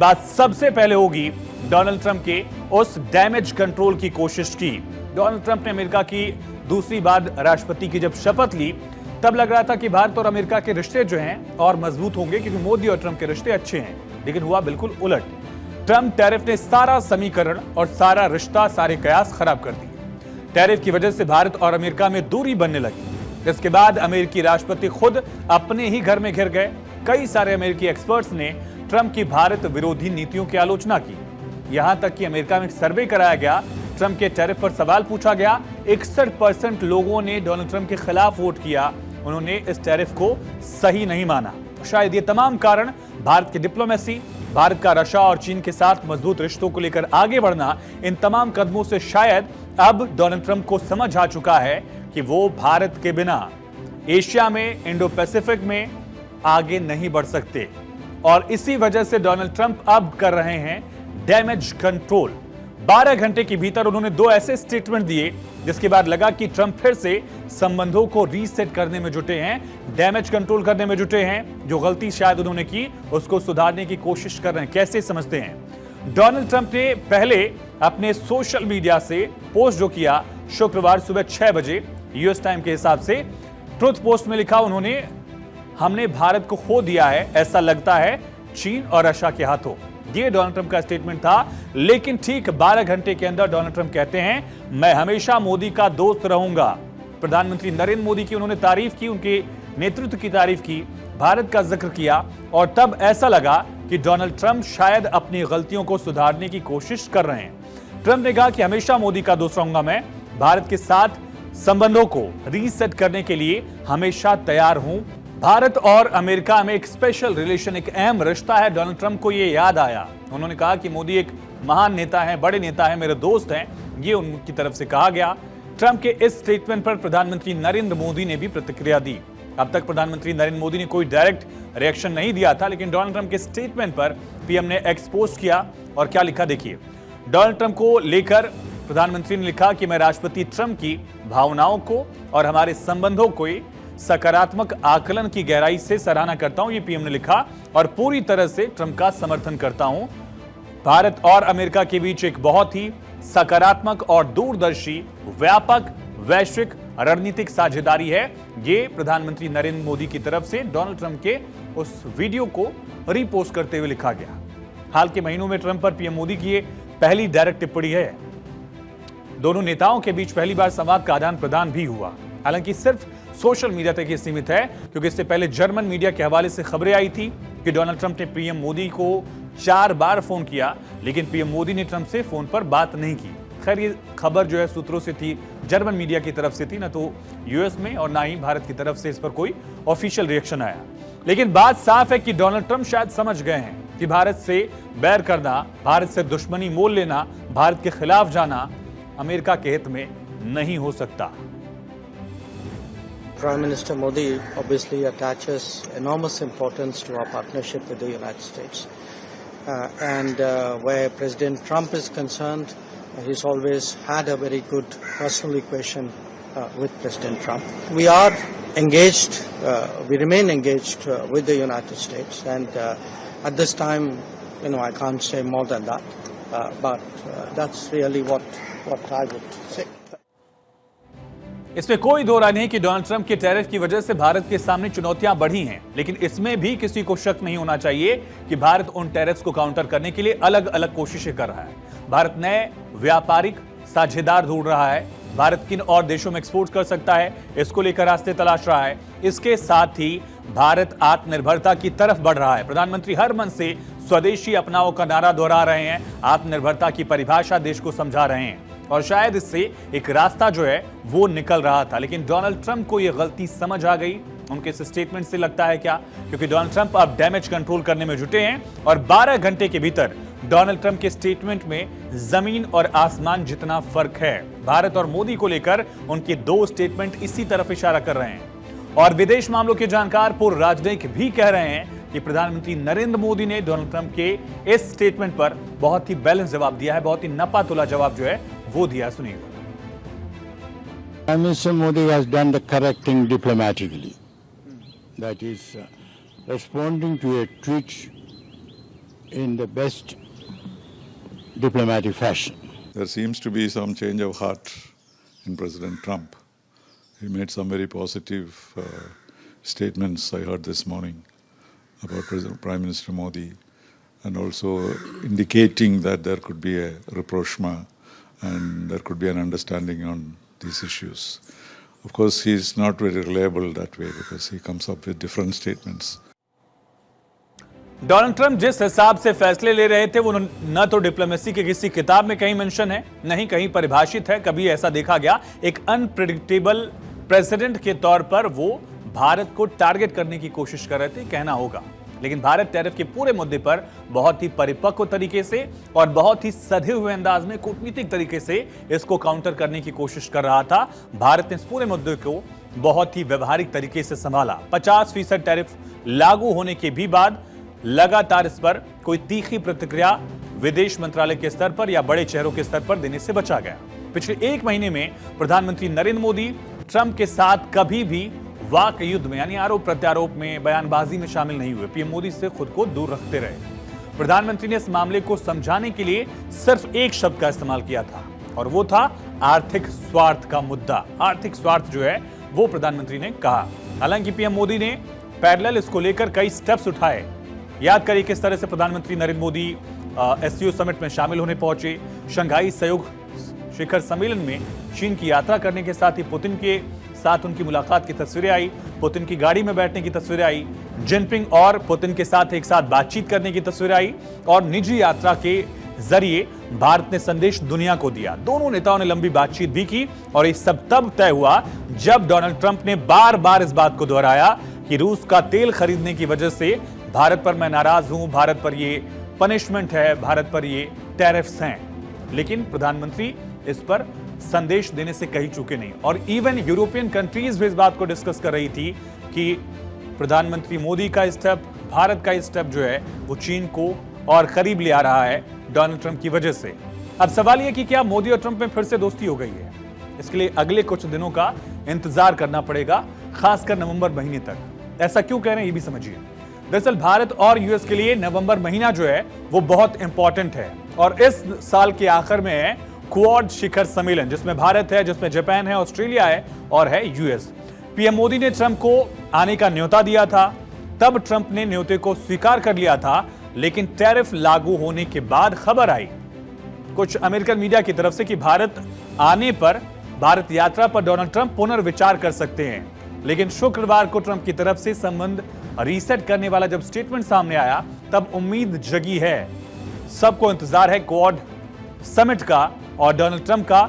बात सबसे पहले होगी डोनाल्ड ट्रंप के उस डैमेज कंट्रोल की कोशिश की। डोनाल्ड ट्रंप ने अमेरिका की दूसरी बार राष्ट्रपति की जब शपथ ली तब लग रहा था कि भारत और अमेरिका के रिश्ते जो हैं और मजबूत होंगे क्योंकि मोदी और ट्रंप के रिश्ते अच्छे हैं, लेकिन हुआ बिल्कुल उलट। ट्रंप टैरिफ ने सारा समीकरण और सारा रिश्ता, सारे कयास खराब कर दिए। टैरिफ की वजह से भारत और अमेरिका में दूरी बनने लगी। इसके बाद अमेरिकी राष्ट्रपति खुद अपने ही घर में घिर गए। कई सारे अमेरिकी एक्सपर्ट्स ने ट्रंप की भारत विरोधी नीतियों की आलोचना की। यहां तक कि अमेरिका में एक सर्वे कराया गया, ट्रंप के टैरिफ पर सवाल पूछा गया। 61% लोगों ने डोनाल्ड ट्रंप के खिलाफ वोट किया। उन्होंने इस टैरिफ को सही नहीं माना। शायद ये तमाम कारण भारत की डिप्लोमेसी, भारत का रशिया और चीन के साथ मजबूत रिश्तों को लेकर आगे बढ़ना, इन तमाम कदमों से शायद अब डोनाल्ड ट्रंप को समझ आ चुका है कि वो भारत के बिना एशिया में, इंडो पैसिफिक में आगे नहीं बढ़ सकते। और इसी वजह से डोनाल्ड ट्रंप अब कर रहे हैं डैमेज कंट्रोल। 12 घंटे के भीतर उन्होंने 2 ऐसे स्टेटमेंट दिए जिसके बाद लगा कि ट्रंप फिर से संबंधों को रीसेट करने में जुटे हैं, डैमेज कंट्रोल करने में जुटे हैं। जो गलती शायद उन्होंने की उसको सुधारने की कोशिश कर रहे हैं। कैसे समझते हैं? डोनाल्ड ट्रंप ने पहले अपने सोशल मीडिया से पोस्ट जो किया शुक्रवार सुबह 6 बजे यूएस टाइम के हिसाब से, ट्रुथ पोस्ट में लिखा उन्होंने, हमने भारत को खो दिया है, ऐसा लगता है चीन और रशिया के हाथों। ये डोनाल्ड ट्रंप का स्टेटमेंट था। लेकिन ठीक 12 घंटे के अंदर डोनाल्ड ट्रंप कहते हैं, मैं हमेशा मोदी का दोस्त रहूंगा। प्रधानमंत्री नरेंद्र मोदी की उन्होंने तारीफ की, उनके नेतृत्व की तारीफ की, भारत का जिक्र किया। और तब ऐसा लगा कि डोनाल्ड ट्रंप शायद अपनी गलतियों को सुधारने की कोशिश कर रहे हैं। ट्रंप ने कहा कि हमेशा मोदी का दोस्त रहूंगा, मैं भारत के साथ संबंधों को रीसेट करने के लिए हमेशा तैयार हूं। भारत और अमेरिका में एक स्पेशल रिलेशन, एक अहम रिश्ता है। डोनाल्ड ट्रंप को यह याद आया। उन्होंने कहा कि मोदी एक महान नेता है, बड़े नेता है, मेरे दोस्त हैं, ये उनकी तरफ से कहा गया। ट्रंप के इस स्टेटमेंट पर प्रधानमंत्री नरेंद्र मोदी ने भी प्रतिक्रिया दी। अब तक प्रधानमंत्री नरेंद्र मोदी ने कोई डायरेक्ट रिएक्शन नहीं दिया था, लेकिन डोनाल्ड ट्रंप के स्टेटमेंट पर पीएम ने एक्स पोस्ट किया और क्या लिखा देखिए। डोनाल्ड ट्रंप को लेकर प्रधानमंत्री ने लिखा कि मैं राष्ट्रपति ट्रंप की भावनाओं को और हमारे संबंधों को सकारात्मक आकलन की गहराई से सराहना करता हूं, ये पीएम ने लिखा, और पूरी तरह से ट्रंप का समर्थन करता हूं। भारत और अमेरिका के बीच एक बहुत ही सकारात्मक और दूरदर्शी व्यापक वैश्विक रणनीतिक साझेदारी है। ये प्रधानमंत्री नरेंद्र मोदी की तरफ से डोनाल्ड ट्रंप के उस वीडियो को रीपोस्ट करते हुए लिखा गया। हाल के महीनों में ट्रंप पर पीएम मोदी की ये पहली डायरेक्ट टिप्पणी है। दोनों नेताओं के बीच पहली बार संवाद का आदान प्रदान भी हुआ। हालांकि सिर्फ सोशल मीडिया तक ये सीमित है, क्योंकि इससे पहले जर्मन मीडिया के हवाले से खबरें आई थी कि डोनाल्ड ट्रंप ने पीएम मोदी को 4 बार फोन किया, लेकिन पीएम मोदी ने ट्रंप से फोन पर बात नहीं की। खैर, ये खबर जो है सूत्रों से थी, जर्मन मीडिया की तरफ से थी, ना तो यूएस में और ना ही भारत की तरफ से इस पर कोई ऑफिशियल रिएक्शन आया। लेकिन बात साफ है कि डोनाल्ड ट्रंप शायद समझ गए हैं कि भारत से बैर करना, भारत से दुश्मनी मोल लेना, भारत के खिलाफ जाना अमेरिका के हित में नहीं हो सकता। Prime Minister Modi obviously attaches enormous importance to our partnership with the United States. Where President Trump is concerned, he's always had a very good personal equation with President Trump. We are engaged, we remain engaged with the United States, and at this time, I can't say more than that, but that's really what I would say. इसमें कोई दो राय नहीं कि Donald Trump के tariff की वजह से भारत के सामने चुनौतियां बढ़ी हैं, लेकिन इसमें भी किसी को शक नहीं होना चाहिए कि भारत उन टैरिफ्स को काउंटर करने के लिए अलग अलग कोशिशें कर रहा है। भारत नए व्यापारिक साझेदार ढूंढ रहा है। भारत किन और देशों में एक्सपोर्ट कर सकता है, इसको लेकर रास्ते तलाश रहा है। इसके साथ ही भारत आत्मनिर्भरता की तरफ बढ़ रहा है। प्रधानमंत्री हर मन से स्वदेशी अपनाओ का नारा दोहरा रहे हैं, आत्मनिर्भरता की परिभाषा देश को समझा रहे हैं, और शायद इससे एक रास्ता जो है वो निकल रहा था। लेकिन डोनाल्ड ट्रंप को यह गलती समझ आ गई उनके इस स्टेटमेंट से, लगता है क्या, क्योंकि डोनाल्ड ट्रंप अब डैमेज कंट्रोल करने में जुटे हैं। और 12 घंटे के भीतर डोनाल्ड ट्रंप के स्टेटमेंट में जमीन और आसमान जितना फर्क है। भारत और मोदी को लेकर उनके 2 स्टेटमेंट इसी तरफ इशारा कर रहे हैं। और विदेश मामलों के जानकार पूर्व राजनयिक भी कह रहे हैं कि प्रधानमंत्री नरेंद्र मोदी ने डोनाल्ड ट्रंप के इस स्टेटमेंट पर बहुत ही बैलेंस जवाब दिया है, बहुत ही नपा-तुला जवाब जो है वो दिया। सुनिएगा। Prime Minister Modi has done the correct thing diplomatically. That is responding to a tweet in the best diplomatic fashion. There seems to be some change of heart in President Trump. He made some very positive statements I heard this morning about Prime Minister Modi, and also indicating that there could be a rapprochement and there could be an understanding on these issues. Of course, he is not very reliable that way because he comes up with different statements. Donald Trump जिस हिसाब से फैसले ले रहे थे वो न तो डिप्लोमेसी की किसी किताब में कहीं मेंशन है, न ही कहीं परिभाषित है। कभी ऐसा देखा गया एक अनप्रेडिक्टेबल प्रेसिडेंट के तौर पर वो भारत को टारगेट करने की कोशिश कर रहे थे, कहना होगा। लेकिन भारत टैरिफ के पूरे मुद्दे पर बहुत ही परिपक्व तरीके से और बहुत ही सधे हुए अंदाज में कूटनीतिक तरीके से इसको काउंटर करने की कोशिश कर रहा था। भारत ने इस पूरे मुद्दे को बहुत ही व्यवहारिक तरीके से संभाला। 50% टैरिफ लागू होने के भी बाद लगातार इस पर कोई तीखी प्रतिक्रिया विदेश मंत्रालय के स्तर पर या बड़े चेहरों के स्तर पर देने से बचा गया। पिछले एक महीने में प्रधानमंत्री नरेंद्र मोदी ट्रंप के साथ कभी भी वाक युद्ध में यानी आरोप प्रत्यारोप में, बयानबाजी में शामिल नहीं हुए। पीएम मोदी से खुद को दूर रखते रहे। प्रधानमंत्री ने इस मामले को समझाने के लिए सिर्फ एक शब्द का इस्तेमाल किया था और वो था आर्थिक स्वार्थ का मुद्दा। आर्थिक स्वार्थ जो है वो प्रधानमंत्री ने कहा। हालांकि पीएम मोदी ने पैरेलल इसको लेकर कई स्टेप्स उठाए। याद करिए किस तरह से प्रधानमंत्री नरेंद्र मोदी एससीओ समिट में शामिल होने पहुंचे। शंघाई सहयोग शिखर सम्मेलन में चीन की यात्रा करने के साथ ही पुतिन के साथ उनकी मुलाकात की तस्वीरें आई। पुतिन की गाड़ी में बैठने की तस्वीरें आई। जिनपिंग और पुतिन के साथ एक साथ बातचीत करने की तस्वीरें आई और निजी यात्रा के जरिए भारत ने संदेश दुनिया को दिया। दोनों नेताओं ने लंबी बातचीत भी की और ये सब तब तय हुआ जब डोनाल्ड ट्रंप ने बार बार इस बात को दोहराया कि रूस का तेल खरीदने की वजह से भारत पर मैं नाराज हूं, भारत पर ये पनिशमेंट है, भारत पर ये टैरिफ्स हैं। लेकिन प्रधानमंत्री इस पर संदेश देने से कहीं चूके नहीं और इवन यूरोपियन कंट्रीज भी इस बात को डिस्कस कर रही थी कि प्रधानमंत्री मोदी का स्टेप, भारत का स्टेप जो है वो चीन को और करीब ले आ रहा है डोनाल्ड ट्रंप की वजह से। अब सवाल यह कि क्या मोदी और ट्रंप में फिर से दोस्ती हो गई है? इसके लिए अगले कुछ दिनों का इंतजार करना पड़ेगा, खासकर नवंबर महीने तक। ऐसा क्यों कह रहे हैं ये भी समझिए। दरअसल भारत और यूएस के लिए नवंबर महीना जो है वो बहुत इंपॉर्टेंट है और इस साल के आखिर में है क्वाड शिखर सम्मेलन, जिसमें भारत है, जिसमें जापान है, ऑस्ट्रेलिया है और है यूएस। पीएम मोदी ने ट्रंप को आने का न्योता दिया था, तब ट्रंप ने न्योते को स्वीकार कर लिया था। लेकिन टैरिफ लागू होने के बाद खबर आई कुछ अमेरिकन मीडिया की तरफ से कि भारत आने पर, भारत यात्रा पर डोनाल्ड ट्रंप पुनर्विचार कर सकते हैं। लेकिन शुक्रवार को ट्रंप की तरफ से संबंध रीसेट करने वाला जब स्टेटमेंट सामने आया तब उम्मीद जगी है। सबको इंतजार है क्वाड समिट का और डोनाल्ड ट्रंप का।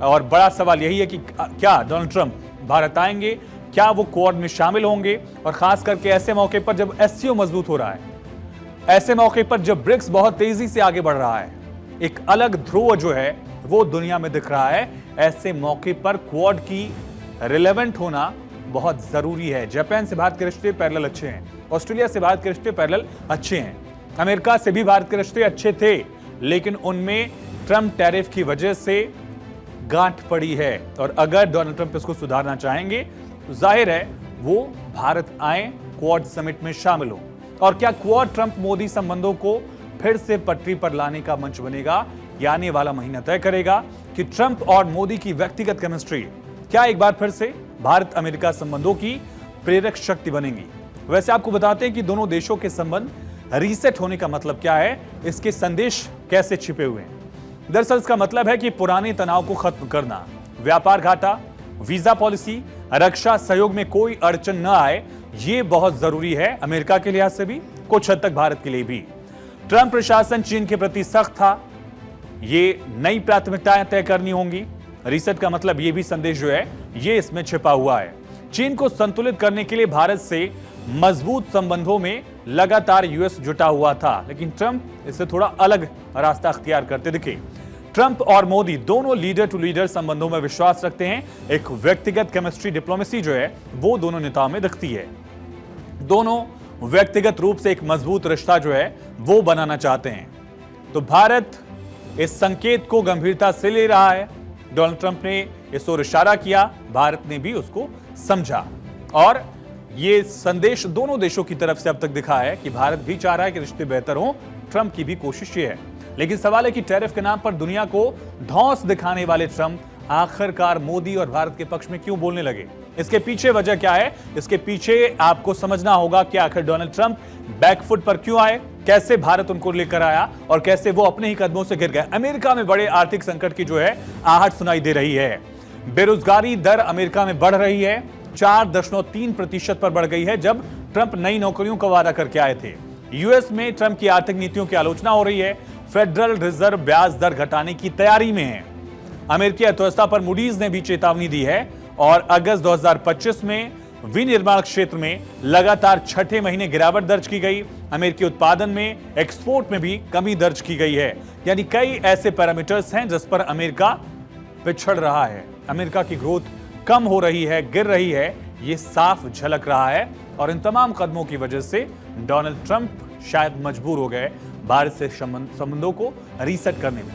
और बड़ा सवाल यही है कि क्या डोनाल्ड ट्रंप भारत आएंगे, क्या वो क्वाड में शामिल होंगे, और खास करके ऐसे मौके पर जब एससीओ मजबूत हो रहा है, ऐसे मौके पर जब ब्रिक्स बहुत तेजी से आगे बढ़ रहा है, एक अलग ध्रुव जो है वो दुनिया में दिख रहा है। ऐसे मौके पर क्वाड की रिलेवेंट होना बहुत जरूरी है। जापान से भारत के रिश्ते पैरेलल अच्छे हैं, ऑस्ट्रेलिया से भारत के रिश्ते पैरेलल अच्छे हैं, अमेरिका से भी भारत के रिश्ते अच्छे थे, लेकिन उनमें ट्रंप टैरिफ की वजह से गांठ पड़ी है। और अगर डोनाल्ड ट्रंप इसको सुधारना चाहेंगे तो जाहिर है वो भारत आए, क्वाड समिट में शामिल हो। और क्या क्वाड ट्रंप मोदी संबंधों को फिर से पटरी पर लाने का मंच बनेगा? ये आने वाला महीना तय करेगा कि ट्रंप और मोदी की व्यक्तिगत केमिस्ट्री क्या एक बार फिर से भारत अमेरिका संबंधों की प्रेरक शक्ति बनेगी। वैसे आपको बताते हैं कि दोनों देशों के संबंध रीसेट होने का मतलब क्या है, इसके संदेश कैसे छिपे हुए हैं। दरअसल इसका मतलब है कि पुराने तनाव को खत्म करना, व्यापार घाटा, वीजा पॉलिसी, रक्षा सहयोग में कोई अड़चन न आए, ये बहुत जरूरी है अमेरिका के लिहाज से भी, कुछ हद तक भारत के लिए भी। ट्रंप प्रशासन चीन के प्रति सख्त था, ये नई प्राथमिकताएं तय करनी होंगी। रीसेट का मतलब ये भी संदेश जो है ये इसमें छिपा हुआ है। चीन को संतुलित करने के लिए भारत से मजबूत संबंधों में लगातार यूएस जुटा हुआ था, लेकिन ट्रंप इससे थोड़ा अलग रास्ता अख्तियार करते दिखे। ट्रंप और मोदी दोनों लीडर टू लीडर संबंधों में विश्वास रखते हैं। एक व्यक्तिगत केमिस्ट्री डिप्लोमेसी जो है वो दोनों नेताओं में दिखती है। दोनों व्यक्तिगत रूप से एक मजबूत रिश्ता जो है वो बनाना चाहते हैं। तो भारत इस संकेत को गंभीरता से ले रहा है। डोनाल्ड ट्रंप ने इस ओर इशारा किया, भारत ने भी उसको समझा और ये संदेश दोनों देशों की तरफ से अब तक दिखा है कि भारत भी चाह रहा है कि रिश्ते बेहतर हों ट्रंप की भी कोशिश ये है। लेकिन सवाल है कि टैरिफ के नाम पर दुनिया को धौंस दिखाने वाले ट्रंप आखिरकार मोदी और भारत के पक्ष में क्यों बोलने लगे? इसके पीछे वजह क्या है? इसके पीछे आपको समझना होगा कि आखिर डोनाल्ड ट्रंप बैकफुट पर क्यों आए, कैसे भारत उनको लेकर आया और कैसे वो अपने ही कदमों से गिर गए। अमेरिका में बड़े आर्थिक संकट की जो है आहट सुनाई दे रही है। बेरोजगारी दर अमेरिका में बढ़ रही है, 4.3% पर बढ़ गई है जब ट्रंप नई नौकरियों का वादा करके आए थे। यूएस में ट्रंप की आर्थिक नीतियों की आलोचना हो रही है। फेडरल रिजर्व ब्याज दर घटाने की तैयारी में है। अमेरिकी अर्थव्यवस्था पर मूडीज ने भी चेतावनी दी है और अगस्त 2025 में विनिर्माण क्षेत्र में लगातार छठे महीने गिरावट दर्ज की गई। अमेरिकी उत्पादन में, एक्सपोर्ट में भी कमी दर्ज की गई है। यानी कई ऐसे पैरामीटर्स हैं जिस पर अमेरिका पिछड़ रहा है। अमेरिका की ग्रोथ कम हो रही है, गिर रही है, ये साफ झलक रहा है। और इन तमाम कदमों की वजह से डोनाल्ड ट्रंप शायद मजबूर हो गए भारत से संबंधों को रीसेट करने में।